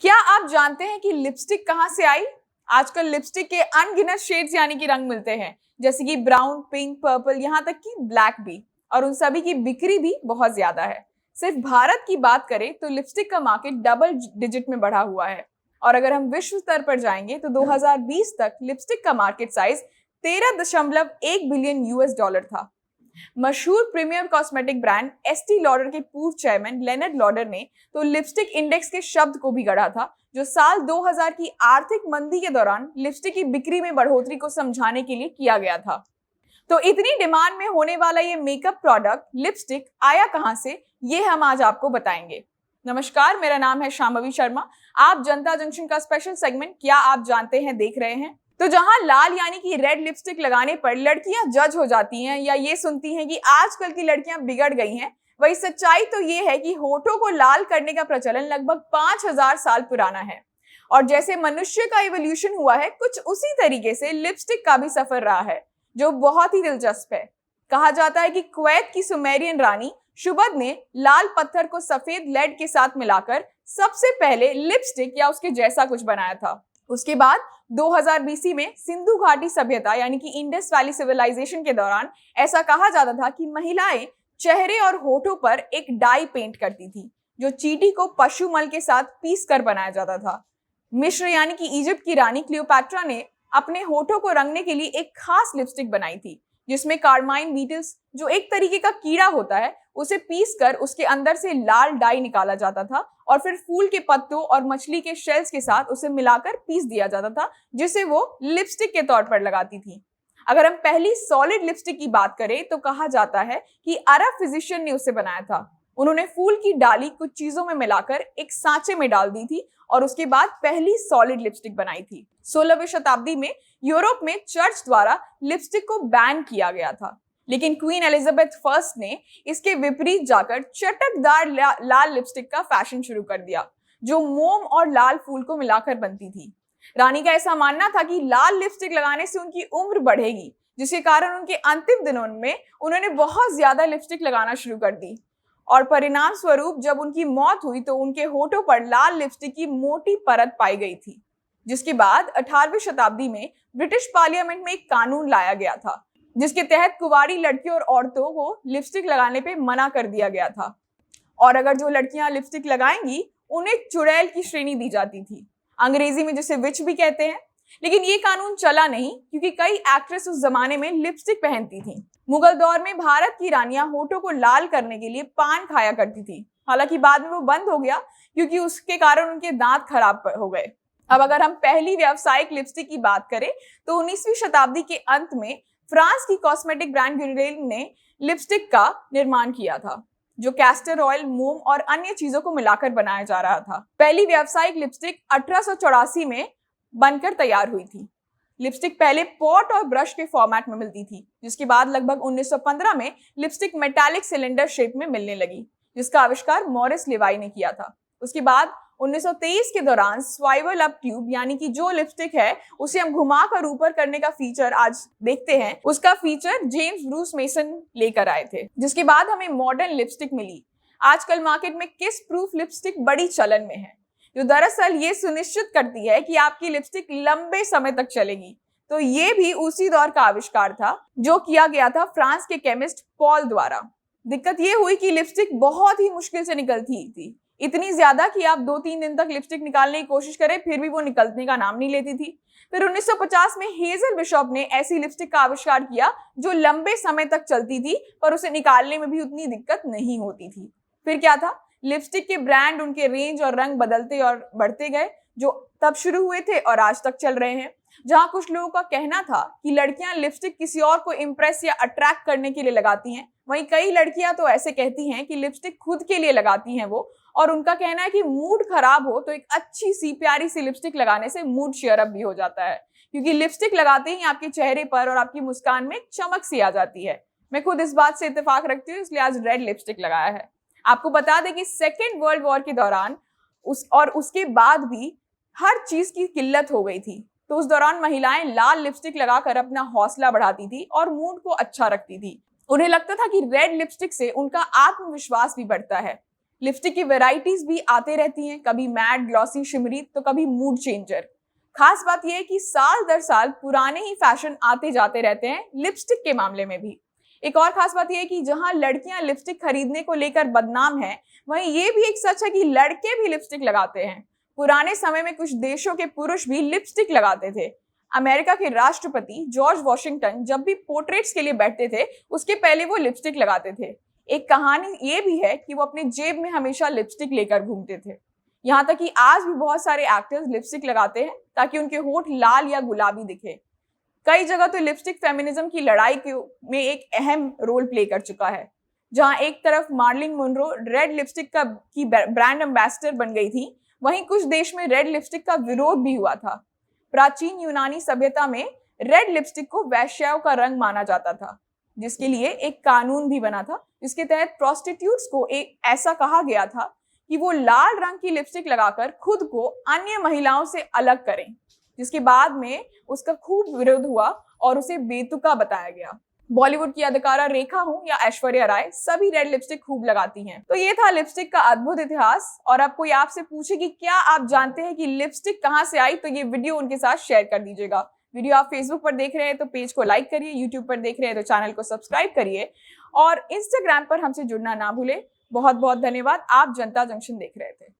क्या आप जानते हैं कि लिपस्टिक कहां से आई? आजकल लिपस्टिक के अनगिनत शेड्स यानी कि रंग मिलते हैं, जैसे कि ब्राउन, पिंक, पर्पल, यहाँ तक कि ब्लैक भी। और उन सभी की बिक्री भी बहुत ज्यादा है। सिर्फ भारत की बात करें तो लिपस्टिक का मार्केट डबल डिजिट में बढ़ा हुआ है। और अगर हम विश्व स्तर पर जाएंगे तो 2020 तक लिपस्टिक का market size 13.1 billion US dollar था। मशहूर premium cosmetic brand Estee Lauder के पूर्व चेयरमैन लेनर्ड लॉडर ने तो लिपस्टिक इंडेक्स के शब्द को भी गढ़ा था, जो साल 2000 की आर्थिक मंदी के दौरान लिपस्टिक की बिक्री में बढ़ोतरी को समझाने के लिए किया गया था। तो इतनी डिमांड में होने वाला ये मेकअप प्रोडक्ट लिपस्टिक आया कहां से, ये हम आज आपको बताएंगे। नमस्कार, मेरा नाम है शांभवी शर्मा। आप जनता जंक्शन का स्पेशल सेगमेंट क्या आप जानते हैं देख रहे हैं। तो जहां लाल यानी कि रेड लिपस्टिक लगाने पर लड़कियां जज हो जाती हैं या ये सुनती हैं कि आजकल की लड़कियां बिगड़ गई हैं, वही सच्चाई तो ये है कि होठों को लाल करने का प्रचलन लगभग 5000 साल पुराना है। और जैसे मनुष्य का इवोल्यूशन हुआ है, कुछ उसी तरीके से लिपस्टिक का भी सफर रहा है, जो बहुत ही दिलचस्प है। कहा जाता है कि कुवैत की सुमेरियन रानी शुबद ने लाल पत्थर को सफेद लेड के साथ मिलाकर सबसे पहले लिपस्टिक या उसके जैसा कुछ बनाया था। उसके बाद 2000 बीसी में सिंधु घाटी सभ्यता यानी कि इंडस वैली सिविलाइजेशन के दौरान ऐसा कहा जाता था कि महिलाएं चेहरे और होठों पर एक डाई पेंट करती थी, जो चींटी को पशु मल के साथ पीस कर बनाया जाता था। मिस्र यानी कि इजिप्ट की रानी क्लियोपैट्रा ने अपने होठों को रंगने के लिए एक खास लिपस्टिक बनाई थी, जिसमें कार्माइन बीटल्स, जो एक तरीके का कीड़ा होता है, उसे पीस कर उसके अंदर से लाल डाई निकाला जाता था और फिर फूल के पत्तों और मछली के शेल्स के साथ उसे मिलाकर पीस दिया जाता था, जिसे वो लिपस्टिक के तौर पर लगाती थी। अगर हम पहली सॉलिड लिपस्टिक की बात करें तो कहा जाता है कि अरब फिजिशियन ने उसे बनाया था। उन्होंने फूल की डाली कुछ चीजों में मिलाकर एक सांचे में डाल दी थी और उसके बाद पहली सॉलिड लिपस्टिक बनाई थी। 16वीं शताब्दी में यूरोप में चर्च द्वारा लिपस्टिक को बैन किया गया था, लेकिन क्वीन एलिजाबेथ फर्स्ट ने इसके विपरीत जाकर चटकदार लाल लिपस्टिक का फैशन शुरू कर दिया, जो मोम और लाल फूल को मिलाकर बनती थी। रानी का ऐसा मानना था कि लाल लिपस्टिक लगाने से उनकी उम्र बढ़ेगी, जिसके कारण उनके अंतिम दिनों में उन्होंने बहुत ज्यादा लिपस्टिक लगाना शुरू कर दी। और परिणाम स्वरूप जब उनकी मौत हुई तो उनके होठों पर लाल लिपस्टिक की मोटी परत पाई गई थी, जिसके बाद 18वीं शताब्दी में ब्रिटिश पार्लियामेंट में एक कानून लाया गया था, जिसके तहत कुंवारी लड़कियों और औरतों को लिपस्टिक लगाने पे मना कर दिया गया था। और अगर जो लड़कियां लिपस्टिक लगाएंगी उन्हें चुड़ैल की श्रेणी दी जाती थी, अंग्रेजी में जिसे विच भी कहते हैं। लेकिन ये कानून चला नहीं, क्योंकि कई एक्ट्रेस उस जमाने में लिपस्टिक पहनती थी। मुगल दौर में भारत की रानियां होठों को लाल करने के लिए पान खाया करती थी। हालांकि बाद में वो बंद हो गया, क्योंकि उसके कारण उनके दांत खराब हो गए। अब अगर हम पहली व्यावसायिक लिपस्टिक की बात करें तो 19वीं शताब्दी के अंत में फ्रांस की कॉस्मेटिक ब्रांड ग्यूरेल ने लिपस्टिक का निर्माण किया था, जो कैस्टर ऑयल, मोम और अन्य चीजों को मिलाकर बनाया जा रहा था। पहली व्यावसायिक लिपस्टिक 1884 में बनकर तैयार हुई थी। लिपस्टिक पहले पॉट और ब्रश के फॉर्मेट में मिलती थी, जिसके बाद लगभग 1915 में लिपस्टिक मेटालिक सिलेंडर शेप में मिलने लगी, जिसका आविष्कार मॉरिस लेवाई ने किया था। उसके बाद 1923 के दौरान स्वाइवल अप ट्यूब यानी कि जो लिपस्टिक है उसे हम घुमाकर ऊपर करने का फीचर आज देखते हैं, उसका फीचर जेम्स ब्रूस मेसन लेकर आए थे, जिसके बाद हमें मॉडर्न लिपस्टिक मिली। आजकल मार्केट में किस प्रूफ लिपस्टिक बड़ी चलन में है, जो दरअसल ये सुनिश्चित करती है कि आपकी लिपस्टिक लंबे समय तक चलेगी। तो ये भी उसी दौर का आविष्कार था, जो किया गया था फ्रांस के केमिस्ट पॉल द्वारा। दिक्कत ये हुई कि लिपस्टिक बहुत ही मुश्किल से निकलती थी, इतनी ज्यादा कि आप 2-3 दिन तक लिपस्टिक निकालने की कोशिश करें फिर भी वो निकलने का नाम नहीं लेती थी। फिर 1950 में हेजल बिशॉप ने ऐसी लिपस्टिक का आविष्कार किया जो लंबे समय तक चलती थी, पर उसे निकालने में भी उतनी दिक्कत नहीं होती थी। फिर क्या था, लिपस्टिक के ब्रांड, उनके रेंज और रंग बदलते और बढ़ते गए, जो तब शुरू हुए थे और आज तक चल रहे हैं। जहां कुछ लोगों का कहना था कि लड़कियां लिपस्टिक किसी और को इम्प्रेस या अट्रैक्ट करने के लिए लगाती हैं, वहीं कई लड़कियां तो ऐसे कहती हैं कि लिपस्टिक खुद के लिए लगाती हैं वो, और उनका कहना है कि मूड खराब हो तो एक अच्छी सी प्यारी सी लिपस्टिक लगाने से मूड cheer अप भी हो जाता है, क्योंकि लिपस्टिक लगाते ही आपके चेहरे पर और आपकी मुस्कान में चमक सी आ जाती है। मैं खुद इस बात से इत्तेफाक रखती हूँ, इसलिए आज रेड लिपस्टिक लगाया है। आपको बता दें कि सेकेंड वर्ल्ड वॉर के दौरान उसके बाद भी हर चीज की किल्लत हो गई थी, तो उस दौरान महिलाएं लाल लिपस्टिक लगाकर अपना हौसला बढ़ाती थी और मूड को अच्छा रखती थी। उन्हें लगता था कि रेड लिपस्टिक से उनका आत्मविश्वास भी बढ़ता है। लिपस्टिक की वेराइटीज भी आते रहती हैं, कभी मैट, ग्लॉसी, शिमरी तो कभी मूड चेंजर। खास बात यह है कि साल दर साल पुराने ही फैशन आते जाते रहते हैं लिपस्टिक के मामले में भी। एक और खास बात यह है कि जहां लड़कियां लिपस्टिक खरीदने को लेकर बदनाम हैं, वहीं ये भी एक सच है कि लड़के भी लिपस्टिक लगाते हैं। पुराने समय में कुछ देशों के पुरुष भी लिपस्टिक लगाते थे। अमेरिका के राष्ट्रपति जॉर्ज वॉशिंगटन जब भी पोर्ट्रेट्स के लिए बैठते थे, उसके पहले वो लिपस्टिक लगाते थे। एक कहानी ये भी है कि वो अपने जेब में हमेशा लिपस्टिक लेकर घूमते थे। यहाँ तक कि आज भी बहुत सारे एक्टर्स लिपस्टिक लगाते हैं ताकि उनके होठ लाल या गुलाबी दिखे। कई जगह तो लिपस्टिक फेमिनिज्म की लड़ाई में एक अहम रोल प्ले कर चुका है। जहां एक तरफ मार्लिन मोनरो रेड लिपस्टिक की ब्रांड एम्बेसडर बन गई थी, वहीं कुछ देश में रेड लिपस्टिक का विरोध भी हुआ था। प्राचीन यूनानी सभ्यता में रेड लिपस्टिक को वैश्याओं का रंग माना जाता था, जिसके लिए एक कानून भी बना था, जिसके तहत प्रोस्टिट्यूट्स को एक ऐसा कहा गया था कि वो लाल रंग की लिपस्टिक लगाकर खुद को अन्य महिलाओं से अलग करें, जिसके बाद में उसका खूब विरोध हुआ और उसे बेतुका बताया गया। बॉलीवुड की अदाकारा रेखा हो या ऐश्वर्या राय, सभी रेड लिपस्टिक खूब लगाती हैं। तो ये था लिपस्टिक का अद्भुत इतिहास। और अब कोई आपसे पूछे कि क्या आप जानते हैं कि लिपस्टिक कहां से आई, तो ये वीडियो उनके साथ शेयर कर दीजिएगा। वीडियो आप फेसबुक पर देख रहे हैं तो पेज को लाइक करिए, यूट्यूब पर देख रहे हैं तो चैनल को सब्सक्राइब करिए और इंस्टाग्राम पर हमसे जुड़ना ना भूलें। बहुत बहुत धन्यवाद। आप जनता जंक्शन देख रहे थे।